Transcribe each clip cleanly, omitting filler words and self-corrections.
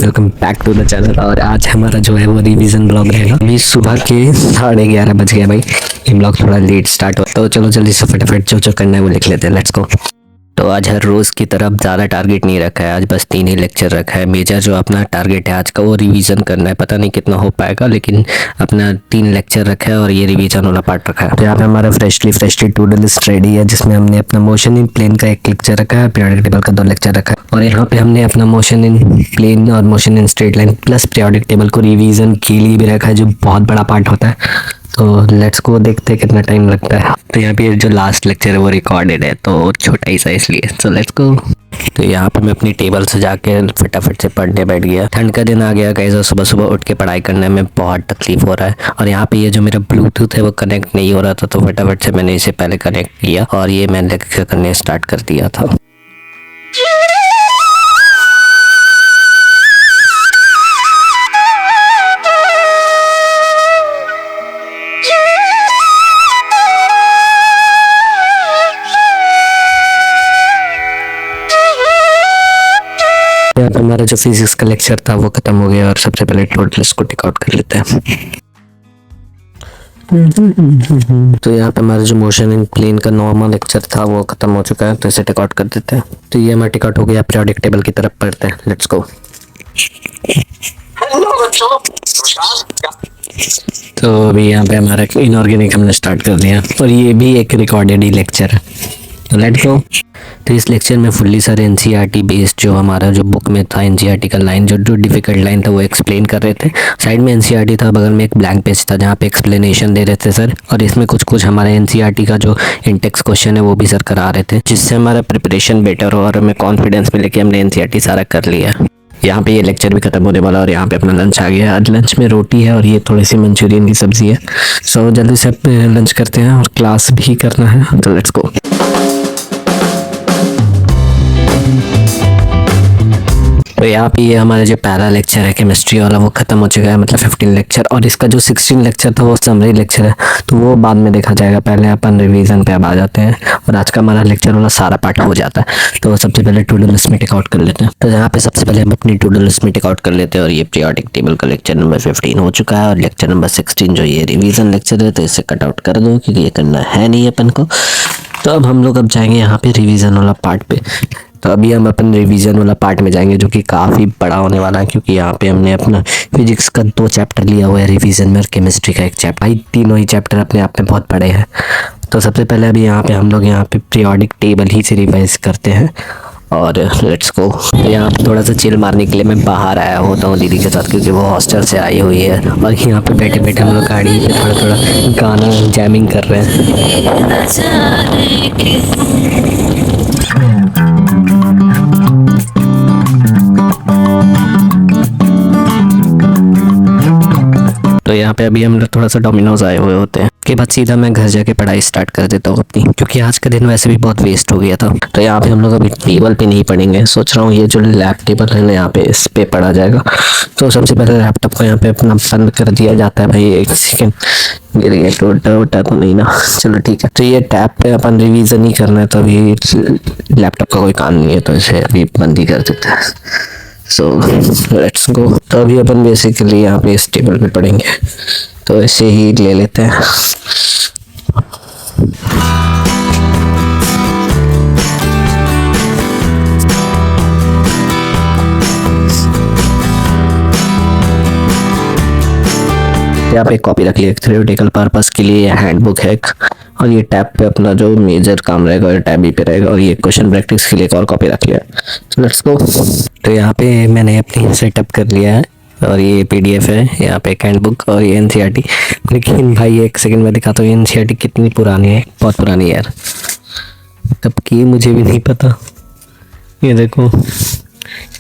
Welcome back to the channel. और आज हमारा जो है वो रिवीजन ब्लॉग रहेगा। अभी सुबह के 11:30 बज गया भाई। ये ब्लॉग थोड़ा लेट स्टार्ट हो तो चलो जल्दी से फटाफट जो करना है वो लिख लेते हैं। Let's go. तो आज हर रोज़ की तरफ ज़्यादा टारगेट नहीं रखा है, आज बस 3 ही लेक्चर रखा है। मेजर जो अपना टारगेट है आज का वो रिवीजन करना है। पता नहीं कितना हो पाएगा, लेकिन अपना 3 लेक्चर रखा है और ये रिवीजन वाला पार्ट रखा है। तो यहाँ पे हमारा freshly to do list ready है, जिसमें हमने अपना मोशन इन प्लेन का 1 लेक्चर रखा है, पीरियोडिक टेबल का 2 लेक्चर रखा है। और यहाँ पे हमने अपना मोशन इन प्लेन और motion in straight line plus periodic table को रिवीजन के लिए भी रखा है, जो बहुत बड़ा पार्ट होता है। तो लेट्स को देखते हैं कितना टाइम लगता है। तो यहाँ पे जो लास्ट लेक्चर है वो रिकॉर्डेड है, तो छोटा ही सा इसलिए। So let's go. तो यहाँ पे मैं अपनी टेबल से जाके फटाफट से पढ़ने बैठ गया। ठंड का दिन आ गया गाइस, और सुबह सुबह उठ के पढ़ाई करने में बहुत तकलीफ हो रहा है। और यहाँ पे ये जो मेरा ब्लूटूथ है वो कनेक्ट नहीं हो रहा था, तो फटाफट से मैंने इसे पहले कनेक्ट किया और ये मैंने लेक्चर करने स्टार्ट कर दिया था। हमारा जो फिजिक्स का लेक्चर था वो खत्म हो गया और सबसे पहले टोटल इसको टिक आउट कर लेते हैं। तो यहाँ पे हमारा जो मोशन इन प्लेन का नॉर्मल लेक्चर था वो खत्म हो चुका है, तो इसे टिक आउट कर देते हैं। तो ये हमारा टिक आउट हो गया। पीरियोडिक टेबल की तरफ पढ़ते हैं। Let's go. तो अभी यहाँ पे हमारा इनऑर्गेनिक हमने स्टार्ट कर दिया और ये भी एक रिकॉर्डेड ही लेक्चर है। तो लेट्स गो। तो इस लेक्चर में फुल्ली सारे एनसीईआरटी बेस्ड जो हमारा जो बुक में था एनसीईआरटी का लाइन जो डिफिकल्ट लाइन था वो एक्सप्लेन कर रहे थे। साइड में एनसीईआरटी था, बगल में एक ब्लैंक पेज था जहाँ पे एक्सप्लेनेशन दे रहे थे सर। और इसमें कुछ हमारे एनसीईआरटी का जो इंटेक्स क्वेश्चन है वो भी सर करा रहे थे, जिससे हमारा प्रिपरेशन बेटर हो और हमें कॉन्फिडेंस मिले कि हमने एनसीईआरटी सारा कर लिया। यहाँ पे ये लेक्चर भी खत्म होने वाला और यहाँ पे अपना लंच आ गया। आज लंच में रोटी है और ये थोड़ी सी मंचूरियन की सब्जी है। सो जल्दी से लंच करते हैं और क्लास भी करना है, तो लेट्स गो। तो यहाँ पे ये हमारा जो पहला लेक्चर है केमिस्ट्री वाला वो खत्म हो चुका है, मतलब 15 लेक्चर। और इसका जो 16 लेक्चर था वो समरी लेक्चर है, तो वो बाद में देखा जाएगा। पहले अपन रिवीजन पे अब आ जाते हैं और आज का हमारा लेक्चर वाला सारा पार्ट हो जाता है। तो सबसे पहले टू डू लिस्ट में टिक आउट कर लेते हैं। तो यहाँ पे सबसे पहले हम अपनी टू डू लिस्ट में टिक आउट कर लेते हैं और ये पीरियोडिक टेबल का लेक्चर नंबर 15 हो चुका है। और लेक्चर नंबर 16 जो ये रिविजन लेक्चर है, तो इसे कट आउट कर दो क्योंकि ये करना है नहीं अपन को। तो अब हम लोग जाएंगे यहाँ पे रिवीजन वाला पार्ट पे। तो अभी हम अपन रिवीजन वाला पार्ट में जाएंगे, जो कि काफ़ी बड़ा होने वाला है, क्योंकि यहाँ पे हमने अपना फिजिक्स का 2 चैप्टर लिया हुआ है रिवीजन में और केमिस्ट्री का 1 चैप्टर। भाई तीनों ही चैप्टर अपने आप में बहुत बड़े हैं। तो सबसे पहले अभी यहाँ पे हम लोग यहाँ पे पीरियोडिक टेबल ही से रिवाइज करते हैं और लेट्स गो। तो यहाँ पे थोड़ा सा चिल मारने के लिए मैं बाहर आया होता हूँ दीदी के साथ, क्योंकि वो हॉस्टल से आई हुई है। और यहाँ पे बैठे बैठे हम लोग गाड़ी पे थोड़ा थोड़ा गाना जैमिंग कर रहे हैं। तो यहाँ पे अभी हम लोग थोड़ा सा डोमिनोज आए हुए होते हैं के बाद सीधा मैं घर जाके पढ़ाई स्टार्ट कर देता हूँ अपनी, क्योंकि आज का दिन वैसे भी बहुत वेस्ट हो गया था। तो यहाँ पे हम लोग अभी टेबल पे नहीं पढ़ेंगे, सोच रहा हूँ ये जो लैब टेबल है ना यहाँ पे इस पे पढ़ा जाएगा। तो सबसे पहले लैपटॉप को यहाँ पे अपना बंद कर दिया जाता है। भाई 1 सेकेंड, गिर गया, टूटा तो नहीं ना, चलो ठीक है। तो ये टैब पे अपन रिवीजन ही करना है, तो अभी लैपटॉप का कोई काम नहीं है, तो इसे अभी बंद ही कर देते हैं। So let's go. तो अभी अपन बेसिकली यहाँ पे इस टेबल पे पढ़ेंगे, तो इसे ही ले लेते हैं। यहाँ पे कॉपी रख लिया, थ्योरेटिकल पर्पस के लिए हैंडबुक है। और ये टैब पे अपना जो मेजर काम रहेगा और टैब ही पे रहेगा। और ये क्वेश्चन प्रैक्टिस के लिए एक और कॉपी रख लिया। तो लेट्स गो। तो यहाँ पे मैंने अपनी सेटअप कर लिया है और ये पीडीएफ है, यहाँ पे एक हैंडबुक और ये एनसीईआरटी। लेकिन भाई 1 सेकंड में दिखाता हूँ एनसीईआरटी कितनी पुरानी है, बहुत पुरानी है यार, कब की मुझे भी नहीं पता। ये देखो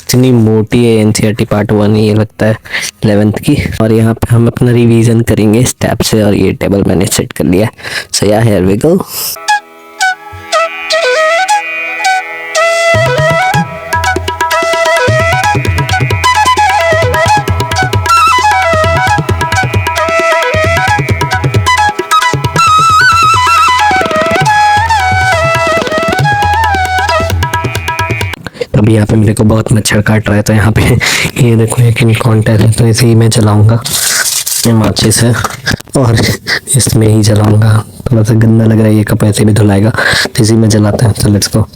इतनी मोटी है एनसीईआरटी पार्ट 1, ये लगता है 11th की। और यहाँ पे हम अपना रिवीजन करेंगे इस टैब से और ये टेबल मैंने सेट कर लिया। सो या हियर वी गो। अभी यहाँ पे मेरे को बहुत मच्छर काट रहा है, तो यहाँ पे ये देखो एक इनकॉन्टैक्ट है, तो इसे ही मैं जलाऊंगा माचिस है, और इसमें ही जलाऊंगा। थोड़ा सा गंदा लग रहा है, ये कप ऐसे भी धुलाएगा, तो इसी में जलाते हैं। तो लेट्स गो।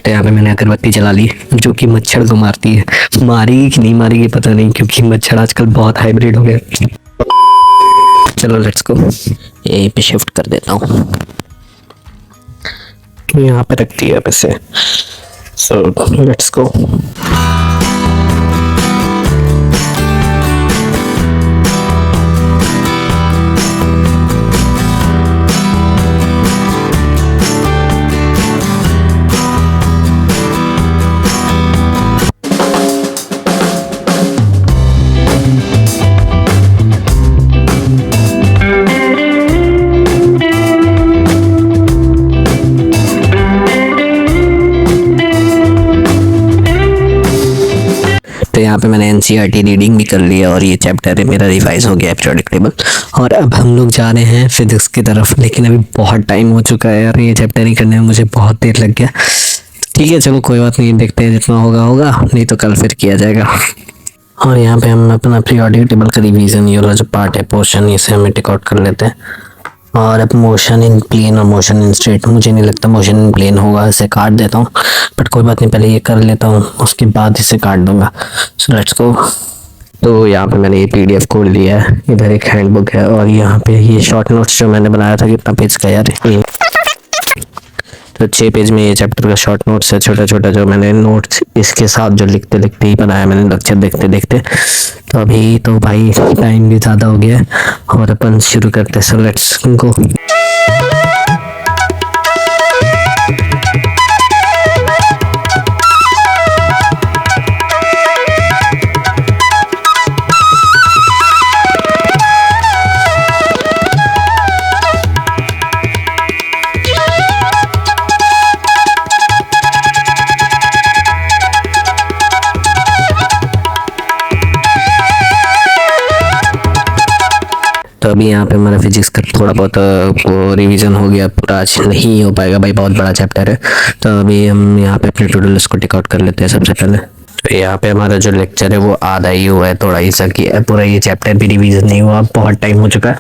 यहाँ पे मैंने अगरबत्ती जला ली, जो कि मच्छर को मारती है। मारेगी कि नहीं मारेगी पता नहीं, क्योंकि मच्छर आजकल बहुत हाइब्रिड हो गए। चलो लेट्स गो, यहीं पे शिफ्ट कर देता हूँ, यहाँ पे रख दिया वैसे। So let's go. तो यहाँ पे मैंने एनसीईआरटी रीडिंग भी कर लिया, और ये चैप्टर है मेरा रिवाइज हो गया, पीरियोडिक टेबल। और अब हम लोग जा रहे हैं फिजिक्स की तरफ, लेकिन अभी बहुत टाइम हो चुका है यार, ये चैप्टर ही करने में मुझे बहुत देर लग गया। ठीक है चलो कोई बात नहीं, देखते हैं, जितना होगा होगा, नहीं तो कल फिर किया जाएगा। और यहाँ पे हम अपना पीरियोडिक टेबल का रिवीजन, ये वाला जो पार्ट है पोर्शन, इसे हमें टिक आउट कर लेते हैं। और अब मोशन इन प्लेन और मोशन इन स्ट्रेट, मुझे नहीं लगता मोशन इन प्लेन होगा, इसे काट देता हूँ, बट कोई बात नहीं, पहले ये कर लेता हूँ, उसके बाद इसे काट दूंगा। So let's go. तो यहाँ पे मैंने ये पीडीएफ खोल लिया है, इधर एक हैंडबुक है, और यहाँ पे ये शॉर्ट नोट्स जो मैंने बनाया था, कितना पेज का यार, तो 6 पेज में ये चैप्टर का शॉर्ट नोट्स है, छोटा छोटा, जो मैंने नोट्स इसके साथ जो लिखते लिखते ही बनाया मैंने, लेक्चर देखते देखते। तो अभी तो भाई टाइम भी ज़्यादा हो गया है, और अपन शुरू करते हैं। So let's go. तो अभी यहाँ पे हमारा फिजिक्स का थोड़ा बहुत वो रिवीजन हो गया, पूरा आज नहीं हो पाएगा भाई, बहुत बड़ा चैप्टर है। तो अभी हम यहाँ पे अपने टू-डू लिस्ट को टिक आउट कर लेते हैं सबसे पहले। तो यहाँ पे हमारा जो लेक्चर है वो आधा ही हुआ है, थोड़ा ही सा किया है, पूरा ये चैप्टर भी रिवीजन नहीं हुआ, बहुत टाइम हो चुका है।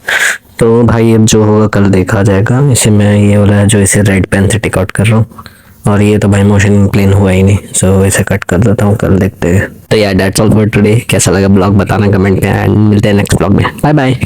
तो भाई अब जो होगा कल देखा जाएगा। इसे मैं ये वाला जो इसे रेड पेन से टिक आउट कर रहा हूँ, और ये तो भाई मोशन प्लेन हुआ ही नहीं, सो इसे कट कर देता हूँ, कल देखते हैं। तो यार दैट्स ऑल फॉर टुडे। कैसा लगा ब्लॉग बताना कमेंट में, एंड मिलते हैं नेक्स्ट ब्लॉग में। Bye bye.